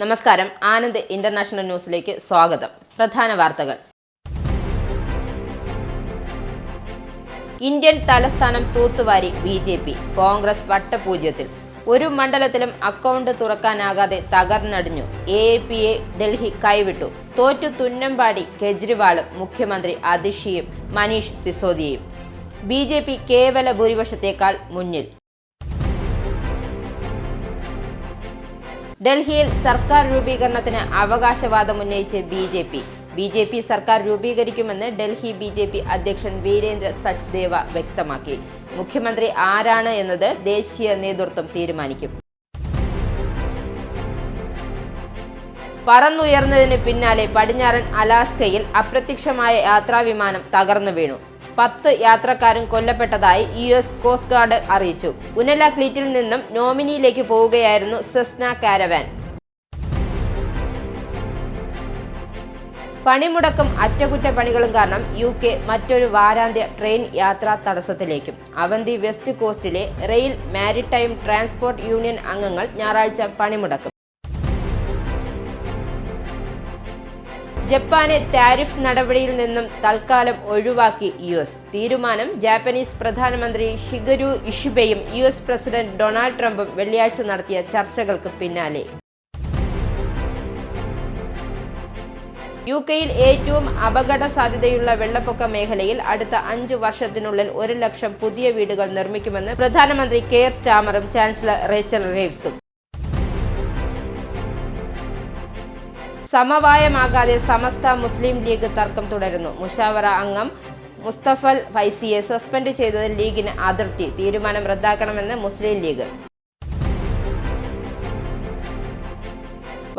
നമസ്കാരം, ആനന്ദ് ഇന്റർനാഷണൽ ന്യൂസിലേക്ക് സ്വാഗതം. പ്രധാന വാർത്തകൾ. ഇന്ത്യൻ തലസ്ഥാനം തൂത്തുവാരി BJP. കോൺഗ്രസ് വട്ടപൂജ്യത്തിൽ. ഒരു മണ്ഡലത്തിലും അക്കൗണ്ട് തുറക്കാനാകാതെ തകർന്നടിഞ്ഞു. AAPയെ ഡൽഹി കൈവിട്ടു. തോറ്റു തുന്നമ്പാടി കെജ്രിവാളും മുഖ്യമന്ത്രി അതിഷിയും മനീഷ് സിസോദിയയും. BJP കേവല ഭൂരിപക്ഷത്തേക്കാൾ മുന്നിൽ. ഡൽഹിയിൽ സർക്കാർ രൂപീകരണത്തിന് അവകാശവാദം ഉന്നയിച്ച് BJP സർക്കാർ രൂപീകരിക്കുമെന്ന് ഡൽഹി BJP അധ്യക്ഷൻ വീരേന്ദ്ര സച്ദേവ വ്യക്തമാക്കി. മുഖ്യമന്ത്രി ആരാണ് എന്നത് ദേശീയ നേതൃത്വം തീരുമാനിക്കും. പറന്നുയർന്നതിന് പിന്നാലെ പടിഞ്ഞാറൻ അലാസ്കയിൽ അപ്രത്യക്ഷമായ യാത്രാവിമാനം തകർന്നു വീണു. 10 യാത്രക്കാരും കൊല്ലപ്പെട്ടതായി US കോസ്റ്റ് ഗാർഡ് അറിയിച്ചു. ഉനലാക്ലീറ്റിൽ നിന്നും നോമിനിയിലേക്ക് പോവുകയായിരുന്നു സെസ്ന കാരവാൻ. പണിമുടക്കും അറ്റകുറ്റപ്പണികളും കാരണം UK മറ്റൊരു വാരാന്ത്യ ട്രെയിൻ യാത്രാ തടസ്സത്തിലേക്കും. അവന്തി വെസ്റ്റ് കോസ്റ്റിലെ റെയിൽ മാരിടൈം ട്രാൻസ്പോർട്ട് യൂണിയൻ അംഗങ്ങൾ ഞായറാഴ്ച പണിമുടക്കും. ജപ്പാനെ താരിഫ് നടപടിയിൽ നിന്നും തൽക്കാലം ഒഴിവാക്കി US. തീരുമാനം ജാപ്പനീസ് പ്രധാനമന്ത്രി ഷിഗരു ഇഷിബയും US പ്രസിഡന്റ് ഡൊണാൾഡ് ട്രംപും വെള്ളിയാഴ്ച നടത്തിയ ചർച്ചകൾക്ക് പിന്നാലെ. UKയിൽ ഏറ്റവും അപകട സാധ്യതയുള്ള വെള്ളപ്പൊക്ക മേഖലയിൽ അടുത്ത 5 വർഷത്തിനുള്ളിൽ 1 ലക്ഷം പുതിയ വീടുകൾ നിർമ്മിക്കുമെന്ന് പ്രധാനമന്ത്രി കെയർ സ്റ്റാമറും ചാൻസലർ റേച്ചൽ റീവ്സും. സമവായമാകാതെ സമസ്ത മുസ്ലിം ലീഗ് തർക്കം തുടരുന്നു. മുഷാവറ അംഗം മുസ്തഫൽ ഫൈസിയെ സസ്പെൻഡ് ചെയ്തതിൽ ലീഗിന് അതൃപ്തി. തീരുമാനം റദ്ദാക്കണമെന്ന് മുസ്ലിം ലീഗ്.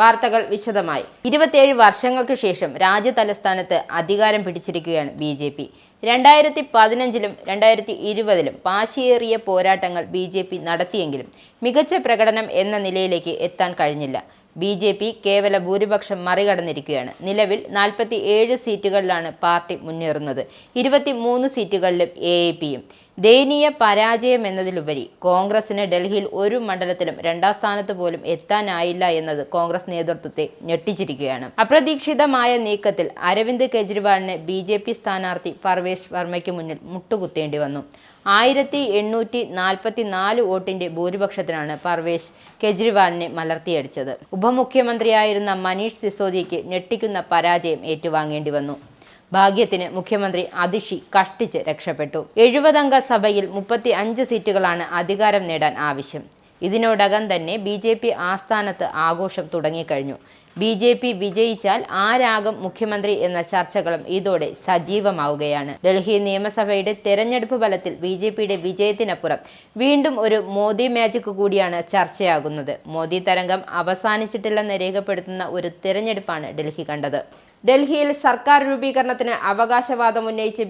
വാർത്തകൾ വിശദമായി. 27 വർഷങ്ങൾക്ക് ശേഷം രാജ്യതലസ്ഥാനത്ത് അധികാരം പിടിച്ചിരിക്കുകയാണ് BJP. 2015-ലും 2020-ലും പാശിയേറിയ പോരാട്ടങ്ങൾ BJP നടത്തിയെങ്കിലും മികച്ച പ്രകടനം എന്ന നിലയിലേക്ക് എത്താൻ കഴിഞ്ഞില്ല. BJP കേവല ഭൂരിപക്ഷം മറികടന്നിരിക്കുകയാണ്. നിലവിൽ 47 സീറ്റുകളിലാണ് പാർട്ടി മുന്നേറുന്നത്. 23 സീറ്റുകളിലും AAPയും. ദയനീയ പരാജയം എന്നതിലുപരി കോൺഗ്രസിന് ഡൽഹിയിൽ ഒരു മണ്ഡലത്തിലും 2ാം സ്ഥാനത്ത് പോലും എത്താനായില്ല എന്നത് കോൺഗ്രസ് നേതൃത്വത്തെ ഞെട്ടിച്ചിരിക്കുകയാണ്. അപ്രതീക്ഷിതമായ നീക്കത്തിൽ അരവിന്ദ് കെജ്രിവാളിന് BJP സ്ഥാനാർത്ഥി പർവേശ് വർമ്മയ്ക്ക് മുന്നിൽ മുട്ടുകുത്തേണ്ടി വന്നു. 1844 വോട്ടിന്റെ ഭൂരിപക്ഷത്തിനാണ് പർവേശ് കെജ്രിവാളിനെ മലർത്തിയടിച്ചത്. ഉപമുഖ്യമന്ത്രിയായിരുന്ന മനീഷ് സിസോദിയയ്ക്ക് ഞെട്ടിക്കുന്ന പരാജയം ഏറ്റുവാങ്ങേണ്ടി വന്നു. ഭാഗ്യത്തിന് മുഖ്യമന്ത്രി അതിഷി കഷ്ടിച്ച് രക്ഷപ്പെട്ടു. 70 അംഗ സഭയിൽ 35 സീറ്റുകളാണ് അധികാരം നേടാൻ ആവശ്യം. ഇതിനോടകം തന്നെ BJP ആസ്ഥാനത്ത് ആഘോഷം തുടങ്ങിക്കഴിഞ്ഞു. BJP വിജയിച്ചാൽ ആരാകും മുഖ്യമന്ത്രി എന്ന ചർച്ചകളും ഇതോടെ സജീവമാവുകയാണ്. ഡൽഹി നിയമസഭയുടെ തെരഞ്ഞെടുപ്പ് ഫലത്തിൽ BJPയുടെ വിജയത്തിനപ്പുറം വീണ്ടും ഒരു മോദി മാജിക് കൂടിയാണ് ചർച്ചയാകുന്നത്. മോദി തരംഗം അവസാനിച്ചിട്ടില്ലെന്ന് രേഖപ്പെടുത്തുന്ന ഒരു തെരഞ്ഞെടുപ്പാണ് ഡൽഹി കണ്ടത്. ഡൽഹിയിൽ സർക്കാർ രൂപീകരണത്തിന് അവകാശവാദം ഉന്നയിച്ച്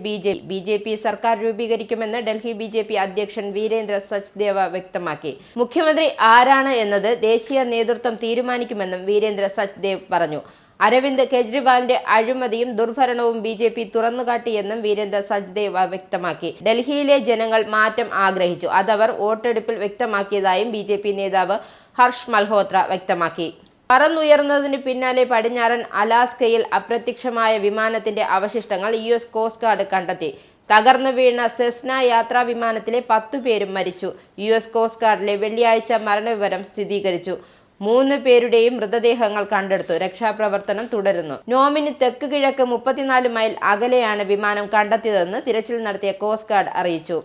BJP സർക്കാർ രൂപീകരിക്കുമെന്ന് ഡൽഹി BJP അധ്യക്ഷൻ വീരേന്ദ്ര സച്ദേവ വ്യക്തമാക്കി. മുഖ്യമന്ത്രി ആരാണ് എന്നത് ദേശീയ നേതൃത്വം തീരുമാനിക്കുമെന്നും വീരേന്ദ്ര സച്ദേവ് പറഞ്ഞു. അരവിന്ദ് കെജ്രിവാളിന്റെ അഴിമതിയും ദുർഭരണവും BJP തുറന്നുകാട്ടിയെന്നും വീരേന്ദ്ര സച്ദേവ വ്യക്തമാക്കി. ഡൽഹിയിലെ ജനങ്ങൾ മാറ്റം ആഗ്രഹിച്ചു. അതവർ വോട്ടെടുപ്പിൽ വ്യക്തമാക്കിയതായും BJP നേതാവ് ഹർഷ് മൽഹോത്ര വ്യക്തമാക്കി. പറന്നുയർന്നതിന് പിന്നാലെ പടിഞ്ഞാറൻ അലാസ്കയിൽ അപ്രത്യക്ഷമായ വിമാനത്തിന്റെ അവശിഷ്ടങ്ങൾ US കോസ്റ്റ് ഗാർഡ് കണ്ടെത്തി. തകർന്നു വീണ സെസ്ന യാത്രാ വിമാനത്തിലെ 10 പേരും മരിച്ചു. US കോസ്റ്റ് ഗാർഡിലെ വെള്ളിയാഴ്ച മരണവിവരം സ്ഥിരീകരിച്ചു. 3 പേരുടെയും മൃതദേഹങ്ങൾ കണ്ടെടുത്തു. രക്ഷാപ്രവർത്തനം തുടരുന്നു. നോമിന് തെക്ക് കിഴക്ക് 34 മൈൽ അകലെയാണ് വിമാനം കണ്ടെത്തിയതെന്ന് തിരച്ചിൽ നടത്തിയ കോസ്റ്റ് ഗാർഡ് അറിയിച്ചു.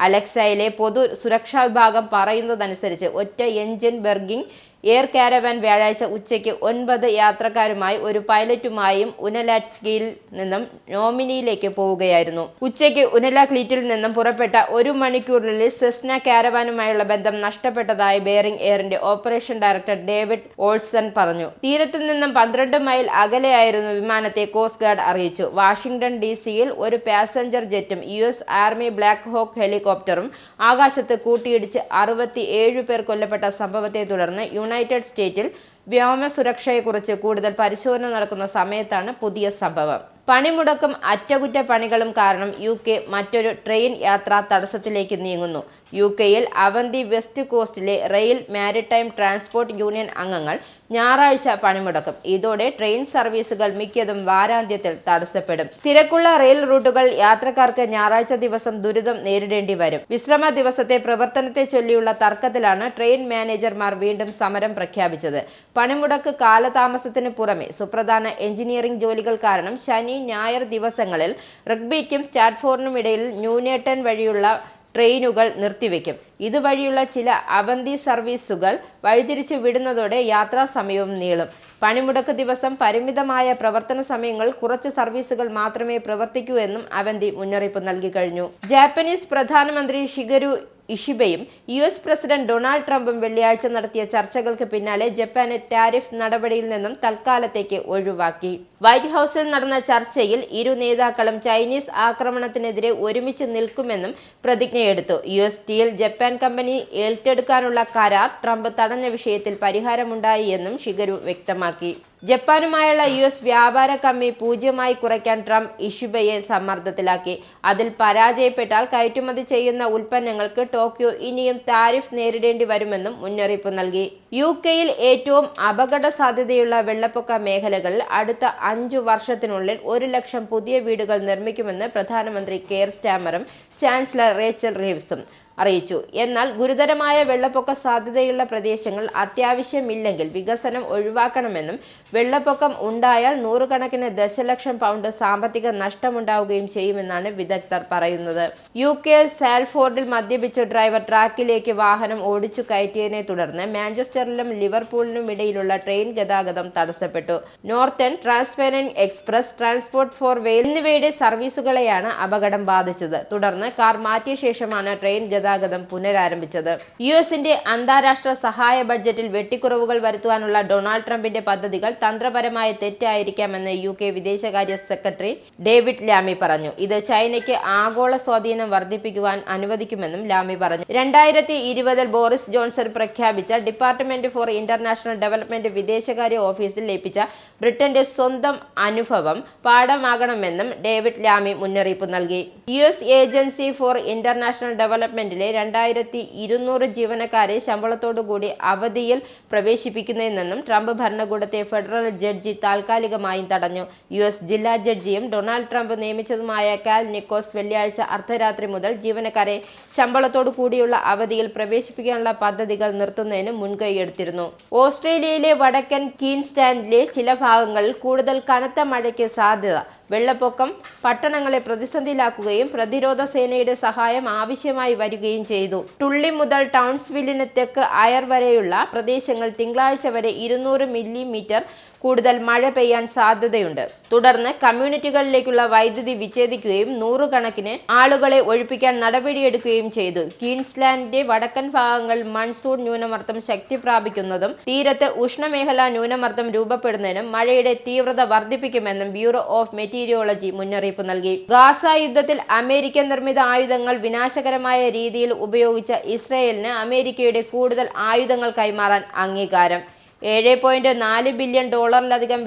അലക്സയിലെ പൊതു സുരക്ഷാ വിഭാഗം പറയുന്നതനുസരിച്ച് ഒറ്റ എഞ്ചിൻ ബെർഗിംഗ് എയർ കാരവാൻ വ്യാഴാഴ്ച ഉച്ചയ്ക്ക് 9 യാത്രക്കാരുമായി ഒരു പൈലറ്റുമായും ഉനലാക്ലീറ്റിൽ നിന്നും നോമിനിയിലേക്ക് പോവുകയായിരുന്നു. ഉച്ചയ്ക്ക് ഉനലാക്ലീറ്റിൽ നിന്നും പുറപ്പെട്ട 1 മണിക്കൂറിനുള്ളിൽ സെസ്ന കാരവാനുമായുള്ള ബന്ധം നഷ്ടപ്പെട്ടതായി ബെയറിംഗ് എയറിന്റെ ഓപ്പറേഷൻ ഡയറക്ടർ ഡേവിഡ് ഓൾസൺ പറഞ്ഞു. തീരത്തു നിന്നും 12 മൈൽ അകലെയായിരുന്നു വിമാനത്തെ കോസ്റ്റ് ഗാർഡ് അറിയിച്ചു. വാഷിംഗ്ടൺ DC-യിൽ ഒരു പാസഞ്ചർ ജെറ്റും US ആർമി ബ്ലാക്ക് ഹോക്ക് ഹെലികോപ്റ്ററും ആകാശത്ത് കൂട്ടിയിടിച്ച് 67 പേർ കൊല്ലപ്പെട്ട സംഭവത്തെ തുടർന്ന് യുണൈറ്റഡ് സ്റ്റേറ്റിൽ വ്യോമ സുരക്ഷയെക്കുറിച്ച് കൂടുതൽ പരിശോധന നടക്കുന്ന സമയത്താണ് പുതിയ സംഭവം. പണിമുടക്കും അറ്റകുറ്റപ്പണികളും കാരണം UK മറ്റൊരു ട്രെയിൻ യാത്രാ തടസ്സത്തിലേക്ക് നീങ്ങുന്നു. UKയിൽ അവന്തി വെസ്റ്റ് കോസ്റ്റിലെ റെയിൽ മാരിടൈം ട്രാൻസ്പോർട്ട് യൂണിയൻ അംഗങ്ങൾ ഞായറാഴ്ച പണിമുടക്കും. ഇതോടെ ട്രെയിൻ സർവീസുകൾ മിക്കതും വാരാന്ത്യത്തിൽ തടസ്സപ്പെടും. തിരക്കുള്ള റെയിൽ റൂട്ടുകൾ യാത്രക്കാർക്ക് ഞായറാഴ്ച ദിവസം ദുരിതം നേരിടേണ്ടി വരും. വിശ്രമ ദിവസത്തെ പ്രവർത്തനത്തെ ചൊല്ലിയുള്ള തർക്കത്തിലാണ് ട്രെയിൻ മാനേജർമാർ വീണ്ടും സമരം പ്രഖ്യാപിച്ചത്. പണിമുടക്ക് കാലതാമസത്തിന് പുറമെ സുപ്രധാന എഞ്ചിനീയറിംഗ് ജോലികൾ കാരണം ശനി, ഞായർ ദിവസങ്ങളിൽ റഗ്ബിക്കും സ്റ്റാറ്റ്ഫോർഡിനും ഇടയിൽ ന്യൂനേട്ടൺ വഴിയുള്ള ട്രെയിനുകൾ നിർത്തിവെക്കും. ഇതുവഴിയുള്ള ചില അവന്തി സർവീസുകൾ വഴിതിരിച്ചു വിടുന്നതോടെ യാത്രാ സമയവും നീളും. പണിമുടക്ക് ദിവസം പരിമിതമായ പ്രവർത്തന സമയങ്ങൾ കുറച്ച് സർവീസുകൾ മാത്രമേ പ്രവർത്തിക്കൂ എന്നും അവന്തി മുന്നറിയിപ്പ് നൽകി കഴിഞ്ഞു. ജാപ്പനീസ് പ്രധാനമന്ത്രി ഷിഗരു ഇഷിബയും US പ്രസിഡന്റ് ഡൊണാൾഡ് ട്രംപും വെള്ളിയാഴ്ച നടത്തിയ ചർച്ചകൾക്ക് പിന്നാലെ ജപ്പാനെ ടാരിഫ് നടപടിയിൽ നിന്നും തൽക്കാലത്തേക്ക് ഒഴിവാക്കി. വൈറ്റ് ഹൌസിൽ നടന്ന ചർച്ചയിൽ ഇരു നേതാക്കളും ചൈനീസ് ആക്രമണത്തിനെതിരെ ഒരുമിച്ച് നിൽക്കുമെന്നും പ്രതിജ്ഞയെടുത്തു. US സ്റ്റീൽ ജപ്പാൻ കമ്പനി ഏറ്റെടുക്കാനുള്ള കരാർ ട്രംപ് തടഞ്ഞ വിഷയത്തിൽ പരിഹാരമുണ്ടായി എന്നും ഷിഗരു വ്യക്തമാക്കി. ജപ്പാനുമായുള്ള US വ്യാപാര കമ്മി 0 കുറയ്ക്കാൻ ട്രംപ് ഇഷിബയെ സമ്മർദ്ദത്തിലാക്കി. അതിൽ പരാജയപ്പെട്ടാൽ കയറ്റുമതി ചെയ്യുന്ന ഉൽപ്പന്നങ്ങൾക്ക് ടോക്കിയോ ഇനിയും താരിഫ് നേരിടേണ്ടി വരുമെന്നും മുന്നറിയിപ്പ് നൽകി. UKയിൽ ഏറ്റവും അപകട സാധ്യതയുള്ള വെള്ളപ്പൊക്ക മേഖലകളിൽ അടുത്ത 5 വർഷത്തിനുള്ളിൽ 1 ലക്ഷം പുതിയ വീടുകൾ നിർമ്മിക്കുമെന്ന് പ്രധാനമന്ത്രി കെയർ സ്റ്റാമറും ചാൻസലർ റേച്ചൽ റീവ്സും അറിയിച്ചു. എന്നാൽ ഗുരുതരമായ വെള്ളപ്പൊക്ക സാധ്യതയുള്ള പ്രദേശങ്ങൾ അത്യാവശ്യമില്ലെങ്കിൽ വികസനം ഒഴിവാക്കണമെന്നും വെള്ളപ്പൊക്കം ഉണ്ടായാൽ നൂറുകണക്കിന് ദശലക്ഷം പൗണ്ട് സാമ്പത്തിക നഷ്ടമുണ്ടാവുകയും ചെയ്യുമെന്നാണ് വിദഗ്ധർ പറയുന്നത്. UK സാൽഫോർഡിൽ മദ്യപിച്ച ഡ്രൈവർ ട്രാക്കിലേക്ക് വാഹനം ഓടിച്ചു കയറ്റിയതിനെ തുടർന്ന് മാഞ്ചസ്റ്ററിലും ലിവർപൂളിനും ഇടയിലുള്ള ട്രെയിൻ ഗതാഗതം തടസ്സപ്പെട്ടു. Northern, TransPennine Express, Transport for Wales എന്നിവയുടെ സർവീസുകളെയാണ് അപകടം ബാധിച്ചത്. തുടർന്ന് കാർ മാറ്റിയ ശേഷമാണ് ട്രെയിൻ ഗതാഗതം പുനരാരംഭിച്ചത്. US-ന്റെ അന്താരാഷ്ട്ര സഹായ ബഡ്ജറ്റിൽ വെട്ടിക്കുറവുകൾ വരുത്തുവാനുള്ള ഡൊണാൾഡ് ട്രംപിന്റെ പദ്ധതികൾ തന്ത്രപരമായ തെറ്റായിരിക്കാമെന്ന് UK വിദേശകാര്യ സെക്രട്ടറി ഡേവിഡ് ലാമി പറഞ്ഞു. ഇത് ചൈനയ്ക്ക് ആഗോള സ്വാധീനം വർദ്ധിപ്പിക്കുവാൻ അനുവദിക്കുമെന്നും ലാമി പറഞ്ഞു. 2020 ബോറിസ് ജോൺസൺ പ്രഖ്യാപിച്ച ഡിപ്പാർട്ട്മെന്റ് ഫോർ ഇന്റർനാഷണൽ ഡെവലപ്മെന്റ് വിദേശകാര്യ ഓഫീസിൽ ലയിപ്പിച്ച ബ്രിട്ടന്റെ സ്വന്തം അനുഭവം പാഠമാകണമെന്നും ഡേവിഡ് ലാമി മുന്നറിയിപ്പ് നൽകി. US ഏജൻസി ഫോർ ഇന്റർനാഷണൽ ഡെവലപ്മെന്റിലെ 2200 ജീവനക്കാരെ ശമ്പളത്തോടുകൂടി അവധിയിൽ പ്രവേശിപ്പിക്കുന്നതെന്നും ട്രംപ് ഭരണകൂടത്തെ ഫെഡറൽ ജഡ്ജി താൽക്കാലികമായും തടഞ്ഞു. US ജില്ലാ ജഡ്ജിയും ഡൊണാൾഡ് ട്രംപ് നിയമിച്ചതുമായ കാൽ നിക്കോസ് വെള്ളിയാഴ്ച അർദ്ധരാത്രി മുതൽ ജീവനക്കാരെ ശമ്പളത്തോടു കൂടിയുള്ള അവധിയിൽ പ്രവേശിപ്പിക്കാനുള്ള പദ്ധതികൾ നിർത്തുന്നതിന് മുൻകൈയെടുത്തിരുന്നു. ഓസ്ട്രേലിയയിലെ വടക്കൻ ക്വീൻസ്ലാൻഡിലെ ചില ഭാഗങ്ങളിൽ കൂടുതൽ കനത്ത മഴയ്ക്ക് സാധ്യത. വെള്ളപ്പൊക്കം പട്ടണങ്ങളെ പ്രതിസന്ധിയിലാക്കുകയും പ്രതിരോധ സേനയുടെ സഹായം ആവശ്യമായി വരികയും ചെയ്തു. ടുള്ളി മുതൽ ടൗൺസ്വില്ലിന് തെക്ക് അയർ വരെയുള്ള പ്രദേശങ്ങൾ തിങ്കളാഴ്ച വരെ 200 മില്ലിമീറ്റർ കൂടുതൽ മഴ പെയ്യാൻ സാധ്യതയുണ്ട്. തുടർന്ന് കമ്മ്യൂണിറ്റികളിലേക്കുള്ള വൈദ്യുതി വിച്ഛേദിക്കുകയും നൂറുകണക്കിന് ആളുകളെ ഒഴിപ്പിക്കാൻ നടപടിയെടുക്കുകയും ചെയ്തു. ക്വീൻസ്ലാൻഡിന്റെ വടക്കൻ ഭാഗങ്ങളിൽ മൺസൂൺ ന്യൂനമർദ്ദം ശക്തി പ്രാപിക്കുന്നതും തീരത്ത് ഉഷ്ണമേഖലാ ന്യൂനമർദ്ദം രൂപപ്പെടുന്നതിനും മഴയുടെ തീവ്രത വർദ്ധിപ്പിക്കുമെന്നും ബ്യൂറോ ഓഫ് മെറ്റീരിയോളജി മുന്നറിയിപ്പ് നൽകി. ഗാസ യുദ്ധത്തിൽ അമേരിക്കൻ നിർമ്മിത ആയുധങ്ങൾ വിനാശകരമായ രീതിയിൽ ഉപയോഗിച്ച ഇസ്രയേലിന് അമേരിക്കയുടെ കൂടുതൽ ആയുധങ്ങൾ കൈമാറാൻ അംഗീകാരം. $7.4 ബില്യൺ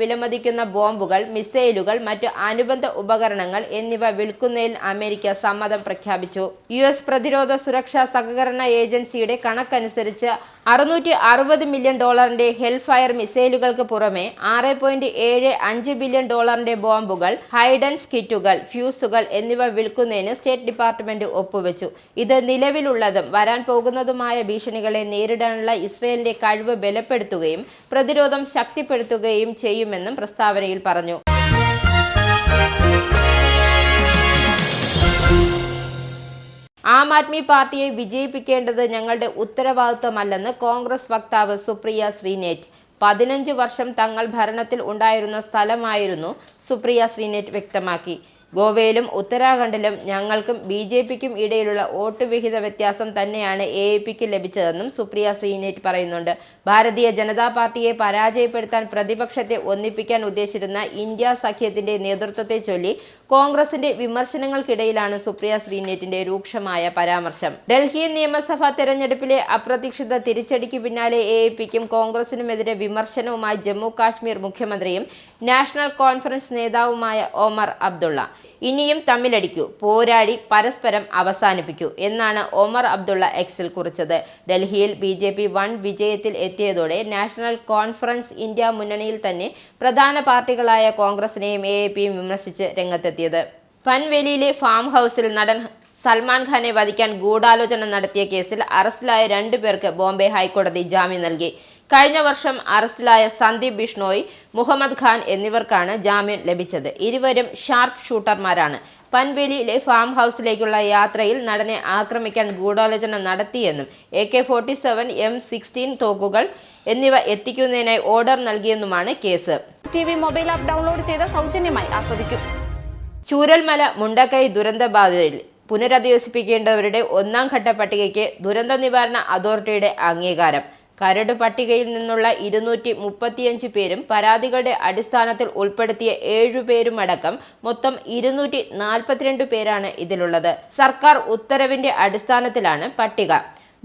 വിലമതിക്കുന്ന ബോംബുകൾ, മിസൈലുകൾ, മറ്റ് അനുബന്ധ ഉപകരണങ്ങൾ എന്നിവ വിൽക്കുന്നതിൽ അമേരിക്ക സമ്മതം പ്രഖ്യാപിച്ചു. US പ്രതിരോധ സുരക്ഷാ സഹകരണ ഏജൻസിയുടെ കണക്കനുസരിച്ച് $660 മില്യൺ ഹെൽഫയർ മിസൈലുകൾക്ക് പുറമെ $6.75 ബില്യൺ ബോംബുകൾ, ഹൈഡൻസ് കിറ്റുകൾ, ഫ്യൂസുകൾ എന്നിവ വിൽക്കുന്നതിന് സ്റ്റേറ്റ് ഡിപ്പാർട്ട്മെന്റ് ഒപ്പുവെച്ചു. ഇത് നിലവിലുള്ളതും വരാൻ പോകുന്നതുമായ ഭീഷണികളെ നേരിടാനുള്ള ഇസ്രയേലിന്റെ കഴിവ് ബലപ്പെടുത്തുകയും പ്രതിരോധം ശക്തിപ്പെടുത്തുകയും ചെയ്യുമെന്നും പ്രസ്താവനയിൽ പറഞ്ഞു. ആം ആദ്മി പാർട്ടിയെ വിജയിപ്പിക്കേണ്ടത് ഞങ്ങളുടെ ഉത്തരവാദിത്വമല്ലെന്ന് കോൺഗ്രസ് വക്താവ് സുപ്രിയ ശ്രീനേറ്റ്. 15 വർഷം തങ്ങൾ ഭരണത്തിൽ ഉണ്ടായിരുന്ന സ്ഥലമായിരുന്നു സുപ്രിയ ശ്രീനേറ്റ് വ്യക്തമാക്കി. ഗോവയിലും ഉത്തരാഖണ്ഡിലും ഞങ്ങൾക്കും BJPക്കും ഇടയിലുള്ള വോട്ട് വിഹിത വ്യത്യാസം തന്നെയാണ് AAPക്ക് ലഭിച്ചതെന്നും സുപ്രിയ ശ്രീനേറ്റ് പറയുന്നുണ്ട്. ഭാരതീയ ജനതാ പാർട്ടിയെ പരാജയപ്പെടുത്താൻ പ്രതിപക്ഷത്തെ ഒന്നിപ്പിക്കാൻ ഉദ്ദേശിച്ചിരുന്ന ഇന്ത്യ സഖ്യത്തിന്റെ നേതൃത്വത്തെ ചൊല്ലി കോൺഗ്രസിന്റെ വിമർശനങ്ങൾക്കിടയിലാണ് സുപ്രിയ ശ്രീനാഥിന്റെ രൂക്ഷമായ പരാമർശം. ഡൽഹി നിയമസഭാ തെരഞ്ഞെടുപ്പിലെ അപ്രതീക്ഷിത തിരിച്ചടിക്ക് പിന്നാലെ എഎപിക്കും കോൺഗ്രസിനുമെതിരെ വിമർശനവുമായി ജമ്മു കാശ്മീർ മുഖ്യമന്ത്രിയും നാഷണൽ കോൺഫറൻസ് നേതാവുമായ ഒമർ അബ്ദുള്ള. ഇനിയും തമ്മിലടിക്കൂ, പോരാടി പരസ്പരം അവസാനിപ്പിക്കൂ എന്നാണ് ഒമർ അബ്ദുള്ള എക്സിൽ കുറിച്ചത്. ഡൽഹിയിൽ ബിജെപി വൻ വിജയത്തിൽ എത്തിയതോടെ നാഷണൽ കോൺഫറൻസ് ഇന്ത്യ മുന്നണിയിൽ തന്നെ പ്രധാന പാർട്ടികളായ കോൺഗ്രസിനെയും എഎപിയും വിമർശിച്ച് രംഗത്തെത്തിയത്. പൻവേലിയിലെ ഫാം ഹൗസിൽ നടൻ സൽമാൻ ഖാനെ വധിക്കാൻ ഗൂഢാലോചന നടത്തിയ കേസിൽ അറസ്റ്റിലായ 2 പേർക്ക് ബോംബെ ഹൈക്കോടതി ജാമ്യം നൽകി. കഴിഞ്ഞ വർഷം അറസ്റ്റിലായ സന്ദീപ് ബിഷ്ണോയ്, മുഹമ്മദ് ഖാൻ എന്നിവർക്കാണ് ജാമ്യം ലഭിച്ചത്. ഇരുവരും ഷാർപ്പ് ഷൂട്ടർമാരാണ്. പൻവേലിയിലെ ഫാം ഹൗസിലേക്കുള്ള യാത്രയിൽ നടനെ ആക്രമിക്കാൻ ഗൂഢാലോചന നടത്തിയെന്നും AK-47, M16 തോക്കുകൾ എന്നിവ എത്തിക്കുന്നതിനായി ഓർഡർ നൽകിയെന്നുമാണ് case. TV mobile app download ചെയ്ത് സൗജന്യമായി ആസ്വദിക്കും. ചൂരൽമല മുണ്ടക്കൈ ദുരന്തബാധിതരിൽ പുനരധിവസിപ്പിക്കേണ്ടവരുടെ 1ാം ഘട്ട പട്ടികയ്ക്ക് ദുരന്ത നിവാരണ അതോറിറ്റിയുടെ അംഗീകാരം. കരട് പട്ടികയിൽ നിന്നുള്ള 235 പേരും പരാതികളുടെ അടിസ്ഥാനത്തിൽ ഉൾപ്പെടുത്തിയ 7 പേരുമടക്കം മൊത്തം 242 പേരാണ് ഇതിലുള്ളത്. സർക്കാർ ഉത്തരവിന്റെ അടിസ്ഥാനത്തിലാണ് പട്ടിക.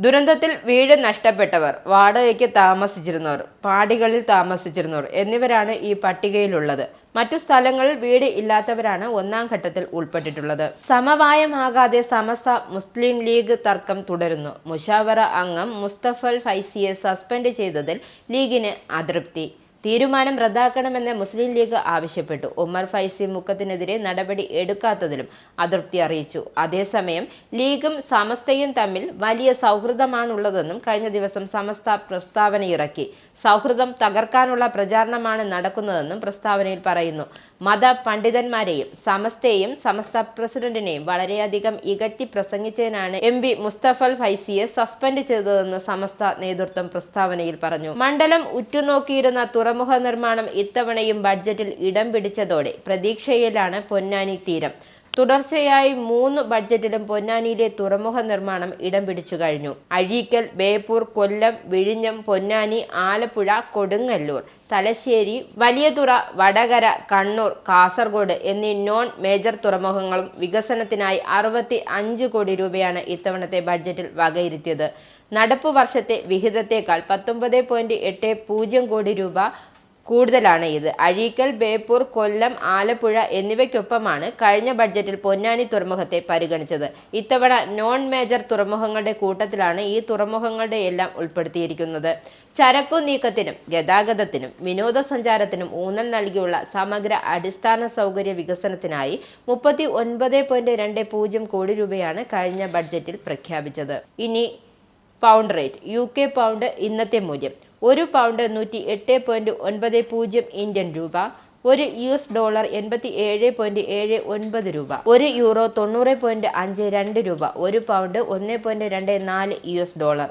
ദുരന്തത്തിൽ വീട് നഷ്ടപ്പെട്ടവർ, വാടകയ്ക്ക് താമസിച്ചിരുന്നവർ, പാടികളിൽ താമസിച്ചിരുന്നവർ എന്നിവരാണ് ഈ പട്ടികയിലുള്ളത്. മറ്റു സ്ഥലങ്ങളിൽ വീട് ഇല്ലാത്തവരാണ് 1ാം ഘട്ടത്തിൽ ഉൾപ്പെട്ടിട്ടുള്ളത്. സമവായമാകാതെ സമസ്ത മുസ്ലിം ലീഗ് തർക്കം തുടരുന്നു. മുഷാവറ അംഗം മുസ്തഫൽ ഫൈസിയെ സസ്പെൻഡ് ചെയ്തതിൽ ലീഗിന് അതൃപ്തി. തീരുമാനം റദ്ദാക്കണമെന്ന് മുസ്ലിം ലീഗ് ആവശ്യപ്പെട്ടു. ഉമർ ഫൈസി മുക്കത്തിനെതിരെ നടപടി എടുക്കാത്തതിലും അതൃപ്തി അറിയിച്ചു. അതേസമയം ലീഗും സമസ്തയും തമ്മിൽ വലിയ സൗഹൃദമാണുള്ളതെന്നും കഴിഞ്ഞ ദിവസം സമസ്ത പ്രസ്താവനയിറക്കി. സൗഹൃദം തകർക്കാനുള്ള പ്രചാരണമാണ് നടക്കുന്നതെന്നും പ്രസ്താവനയിൽ പറയുന്നു. മത പണ്ഡിതന്മാരെയും സമസ്തയെയും സമസ്ത പ്രസിഡന്റിനെയും വളരെയധികം ഇകഴ്ത്തി പ്രസംഗിച്ചതിനാണ് MP മുസ്തഫൽ ഫൈസിയെ സസ്പെൻഡ് ചെയ്തതെന്ന് സമസ്ത നേതൃത്വം പ്രസ്താവനയിൽ പറഞ്ഞു. മണ്ഡലം ഉറ്റുനോക്കിയിരുന്ന തുറമുഖ നിർമ്മാണം ഇത്തവണയും ബഡ്ജറ്റിൽ ഇടം പിടിച്ചതോടെ പ്രതീക്ഷയിലാണ് പൊന്നാനി തീരം. തുടർച്ചയായി 3 ബഡ്ജറ്റിലും പൊന്നാനിയിലെ തുറമുഖ നിർമ്മാണം ഇടം പിടിച്ചു കഴിഞ്ഞു. അഴീക്കൽ, ബേപ്പൂർ, കൊല്ലം, വിഴിഞ്ഞം, പൊന്നാനി, ആലപ്പുഴ, കൊടുങ്ങല്ലൂർ, തലശ്ശേരി, വലിയതുറ, വടകര, കണ്ണൂർ, കാസർഗോഡ് എന്നീ നോൺ മേജർ തുറമുഖങ്ങളും വികസനത്തിനായി 65 കോടി രൂപയാണ് ഇത്തവണത്തെ ബഡ്ജറ്റിൽ വകയിരുത്തിയത്. നടപ്പു വർഷത്തെ വിഹിതത്തേക്കാൾ 19.80 കോടി രൂപ കൂടുതലാണ് ഇത്. അഴീക്കൽ, ബേപ്പൂർ, കൊല്ലം, ആലപ്പുഴ എന്നിവയ്ക്കൊപ്പമാണ് കഴിഞ്ഞ ബഡ്ജറ്റിൽ പൊന്നാനി തുറമുഖത്തെ പരിഗണിച്ചത്. ഇത്തവണ നോൺ മേജർ തുറമുഖങ്ങളുടെ കൂട്ടത്തിലാണ് ഈ തുറമുഖങ്ങളുടെ എല്ലാം ഉൾപ്പെടുത്തിയിരിക്കുന്നത്. ചരക്കു നീക്കത്തിനും ഗതാഗതത്തിനും വിനോദസഞ്ചാരത്തിനും ഊന്നൽ നൽകിയുള്ള സമഗ്ര അടിസ്ഥാന സൗകര്യ വികസനത്തിനായി 39.20 കോടി രൂപയാണ് കഴിഞ്ഞ ബഡ്ജറ്റിൽ പ്രഖ്യാപിച്ചത്. ഇനി പൗണ്ട് റേറ്റ്. UK പൗണ്ട് ഇന്നത്തെ മൂല്യം: ഒരു പൗണ്ട് 108.90 ഇന്ത്യൻ രൂപ, ഒരു US ഡോളർ 87.79 രൂപ, ഒരു യൂറോ 90.52 രൂപ, ഒരു പൗണ്ട് 1.24 US ഡോളർ.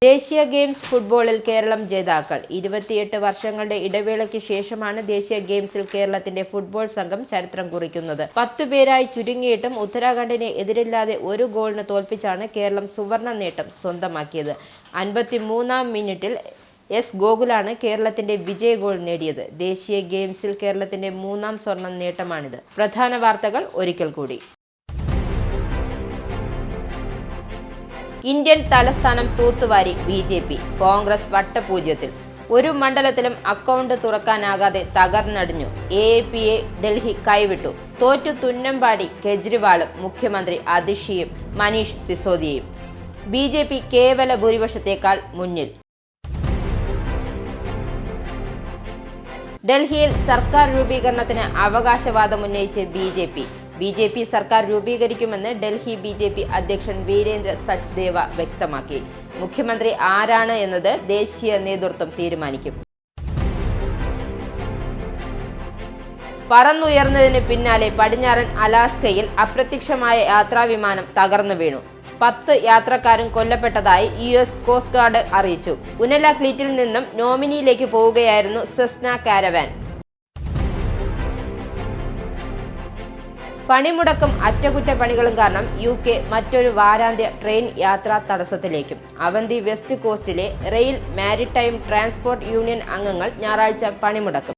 ദേശീയ ഗെയിംസ് ഫുട്ബോളിൽ കേരളം ജേതാക്കൾ. 28 വർഷങ്ങളുടെ ഇടവേളയ്ക്ക് ശേഷമാണ് ദേശീയ ഗെയിംസിൽ കേരളത്തിന്റെ ഫുട്ബോൾ സംഘം ചരിത്രം കുറിക്കുന്നത്. 10 പേരായി ചുരുങ്ങിയിട്ടും ഉത്തരാഖണ്ഡിനെ എതിരില്ലാതെ 1 ഗോളിന് തോൽപ്പിച്ചാണ് കേരളം സുവർണ നേട്ടം സ്വന്തമാക്കിയത്. 53ാം മിനിറ്റിൽ S ഗോകുലാണ് കേരളത്തിന്റെ വിജയ ഗോൾ നേടിയത്. ദേശീയ ഗെയിംസിൽ കേരളത്തിന്റെ 3ാം സ്വർണ്ണ നേട്ടമാണിത്. പ്രധാന വാർത്തകൾ ഒരിക്കൽ കൂടി. ഇന്ത്യൻ തലസ്ഥാനം തൂത്തുവാരി BJP. കോൺഗ്രസ് വട്ടപൂജ്യത്തിൽ. ഒരു മണ്ഡലത്തിലും അക്കൗണ്ട് തുറക്കാനാകാതെ തകർന്നടിഞ്ഞു. AAPയെ ഡൽഹി കൈവിട്ടു. തോറ്റു തുന്നമ്പാടി കെജ്രിവാളും മുഖ്യമന്ത്രി അതിഷിയും മനീഷ് സിസോദിയയും. BJP കേവല ഭൂരിപക്ഷത്തേക്കാൾ മുന്നിൽ. ഡൽഹിയിൽ സർക്കാർ രൂപീകരണത്തിന് അവകാശവാദം ഉന്നയിച്ച് BJP സർക്കാർ രൂപീകരിക്കുമെന്ന് ഡൽഹി BJP അധ്യക്ഷൻ വീരേന്ദ്ര സച്ദേവ വ്യക്തമാക്കി. മുഖ്യമന്ത്രി ആരാണ് എന്നത് ദേശീയ നേതൃത്വം തീരുമാനിക്കും. പറന്നുയർന്നതിന് പിന്നാലെ പടിഞ്ഞാറൻ അലാസ്കയിൽ അപ്രത്യക്ഷമായ യാത്രാവിമാനം തകർന്നു വീണു. 10 യാത്രക്കാരും കൊല്ലപ്പെട്ടതായി US കോസ്റ്റ് ഗാർഡ് അറിയിച്ചു. ഉനലാക്ലീറ്റിൽ നിന്നും നോമിനിയിലേക്ക് പോവുകയായിരുന്നു സെസ്ന കാരവാൻ. പണിമുടക്കും അറ്റകുറ്റപ്പണികളും കാരണം UK മറ്റൊരു വാരാന്ത്യ ട്രെയിൻ യാത്രാ തടസ്സത്തിലേക്കും. അവന്തി വെസ്റ്റ് കോസ്റ്റിലെ റെയിൽ മാരിടൈം ട്രാൻസ്പോർട്ട് യൂണിയൻ അംഗങ്ങൾ ഞായറാഴ്ച പണിമുടക്കും.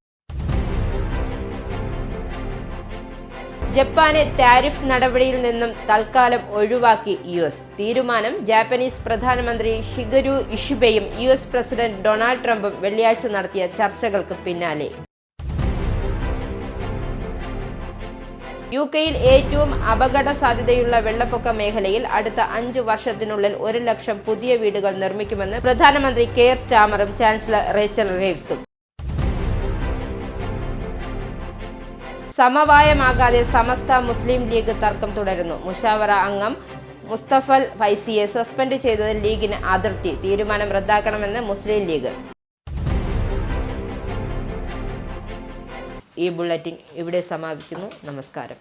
ജപ്പാനെ താരിഫ് നടപടിയിൽ നിന്നും തൽക്കാലം ഒഴിവാക്കി US. തീരുമാനം ജാപ്പനീസ് പ്രധാനമന്ത്രി ഷിഗരു ഇഷിബയും US പ്രസിഡന്റ് ഡൊണാൾഡ് ട്രംപും വെള്ളിയാഴ്ച നടത്തിയ ചർച്ചകൾക്ക് പിന്നാലെ. UK-യിൽ ഏറ്റവും അപകട സാധ്യതയുള്ള വെള്ളപ്പൊക്ക മേഖലയിൽ അടുത്ത 5 വർഷത്തിനുള്ളിൽ 1 ലക്ഷം പുതിയ വീടുകൾ നിർമ്മിക്കുമെന്ന് പ്രധാനമന്ത്രി കെയർ സ്റ്റാമറും ചാൻസലർ റേച്ചൽ റീവ്സും. സമവായമാകാതെ സമസ്ത മുസ്ലിം ലീഗ് തർക്കം തുടരുന്നു. മുഷാവറ അംഗം മുസ്തഫൽ ഫൈസിയെ സസ്പെൻഡ് ചെയ്തതിൽ ലീഗിന് അതൃപ്തി. തീരുമാനം റദ്ദാക്കണമെന്ന് മുസ്ലിം ലീഗ്. ഈ ബുള്ളറ്റിൻ ഇവിടെ സമാപിക്കുന്നു. നമസ്കാരം.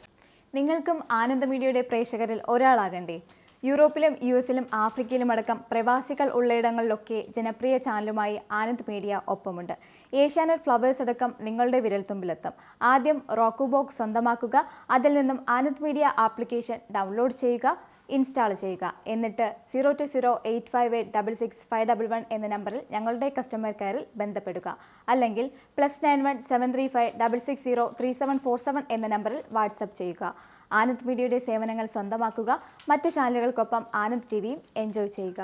നിങ്ങൾക്കും ആനന്ദ മീഡിയയുടെ പ്രേക്ഷകരിൽ ഒരാളാകണ്ടേ? യൂറോപ്പിലും US-ലും ആഫ്രിക്കയിലും അടക്കം പ്രവാസികൾ ഉള്ളയിടങ്ങളിലൊക്കെ ജനപ്രിയ ചാനലുമായി ആനന്ദ് മീഡിയ ഒപ്പമുണ്ട്. ഏഷ്യാനെറ്റ് ഫ്ലവേഴ്സ് അടക്കം നിങ്ങളുടെ വിരൽത്തുമ്പിലെത്തും. ആദ്യം റോക്കു ബോക്സ് സ്വന്തമാക്കുക. അതിൽ നിന്നും ആനന്ദ് മീഡിയ ആപ്ലിക്കേഷൻ ഡൗൺലോഡ് ചെയ്യുക, ഇൻസ്റ്റാൾ ചെയ്യുക. എന്നിട്ട് 02085866511 എന്ന നമ്പറിൽ ഞങ്ങളുടെ കസ്റ്റമർ കെയറിൽ ബന്ധപ്പെടുക. അല്ലെങ്കിൽ +91 735 660 3747 എന്ന നമ്പറിൽ വാട്സപ്പ് ചെയ്യുക. ആനന്ദ് മീഡിയയുടെ സേവനങ്ങൾ സ്വന്തമാക്കുക. മറ്റു ചാനലുകൾക്കൊപ്പം ആനന്ദ് TVയും എൻജോയ് ചെയ്യുക.